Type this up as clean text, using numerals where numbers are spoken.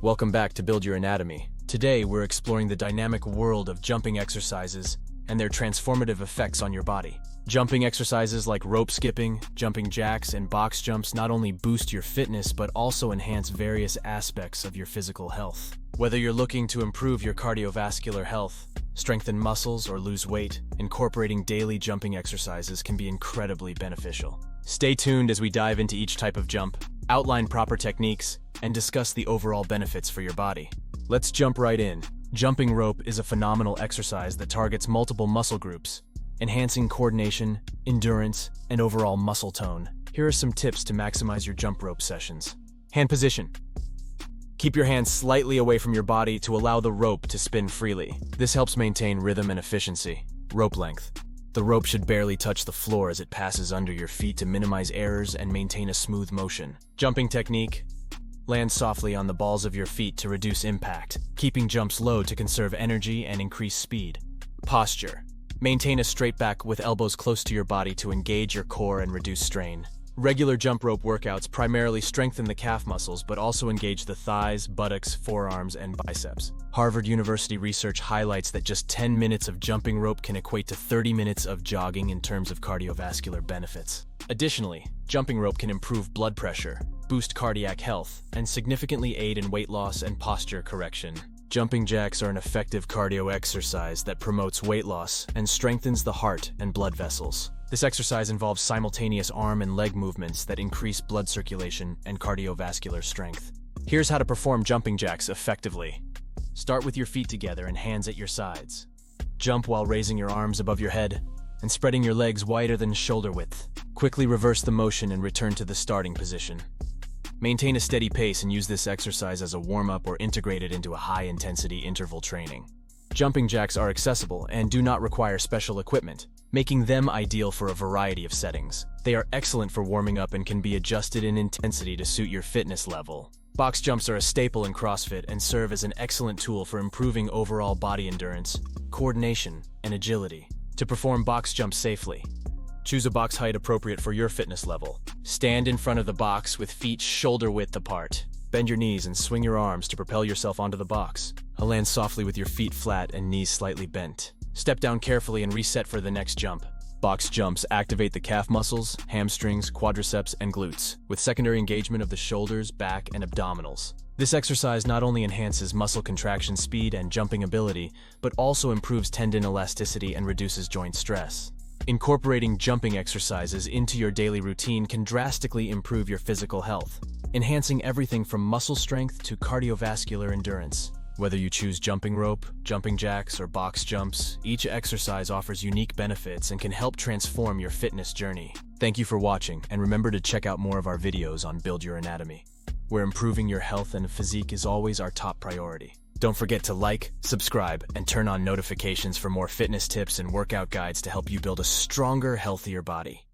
Welcome back to Build Your Anatomy. Today, we're exploring the dynamic world of jumping exercises and their transformative effects on your body. Jumping exercises like rope skipping, jumping jacks, and box jumps not only boost your fitness but also enhance various aspects of your physical health. Whether you're looking to improve your cardiovascular health, strengthen muscles, or lose weight, incorporating daily jumping exercises can be incredibly beneficial. Stay tuned as we dive into each type of jump, outline proper techniques, and discuss the overall benefits for your body. Let's jump right in. Jumping rope is a phenomenal exercise that targets multiple muscle groups, enhancing coordination, endurance, and overall muscle tone. Here are some tips to maximize your jump rope sessions. Hand position. Keep your hands slightly away from your body to allow the rope to spin freely. This helps maintain rhythm and efficiency. Rope length. The rope should barely touch the floor as it passes under your feet to minimize errors and maintain a smooth motion. Jumping technique. Land softly on the balls of your feet to reduce impact, keeping jumps low to conserve energy and increase speed. Posture. Maintain a straight back with elbows close to your body to engage your core and reduce strain. Regular jump rope workouts primarily strengthen the calf muscles but also engage the thighs, buttocks, forearms, and biceps. Harvard University research highlights that just 10 minutes of jumping rope can equate to 30 minutes of jogging in terms of cardiovascular benefits. Additionally, jumping rope can improve blood pressure, boost cardiac health, and significantly aid in weight loss and posture correction. Jumping jacks are an effective cardio exercise that promotes weight loss and strengthens the heart and blood vessels. This exercise involves simultaneous arm and leg movements that increase blood circulation and cardiovascular strength. Here's how to perform jumping jacks effectively. Start with your feet together and hands at your sides. Jump while raising your arms above your head and spreading your legs wider than shoulder width. Quickly reverse the motion and return to the starting position. Maintain a steady pace and use this exercise as a warm-up or integrate it into a high-intensity interval training. Jumping jacks are accessible and do not require special equipment, making them ideal for a variety of settings. They are excellent for warming up and can be adjusted in intensity to suit your fitness level. Box jumps are a staple in CrossFit and serve as an excellent tool for improving overall body endurance, coordination, and agility. To perform box jumps safely, choose a box height appropriate for your fitness level. Stand in front of the box with feet shoulder width apart. Bend your knees and swing your arms to propel yourself onto the box. Land softly with your feet flat and knees slightly bent. Step down carefully and reset for the next jump. Box jumps activate the calf muscles, hamstrings, quadriceps, and glutes, with secondary engagement of the shoulders, back, and abdominals. This exercise not only enhances muscle contraction speed and jumping ability, but also improves tendon elasticity and reduces joint stress. Incorporating jumping exercises into your daily routine can drastically improve your physical health, enhancing everything from muscle strength to cardiovascular endurance. Whether you choose jumping rope, jumping jacks, or box jumps, each exercise offers unique benefits and can help transform your fitness journey. Thank you for watching, and remember to check out more of our videos on Build Your Anatomy, where improving your health and physique is always our top priority. Don't forget to like, subscribe, and turn on notifications for more fitness tips and workout guides to help you build a stronger, healthier body.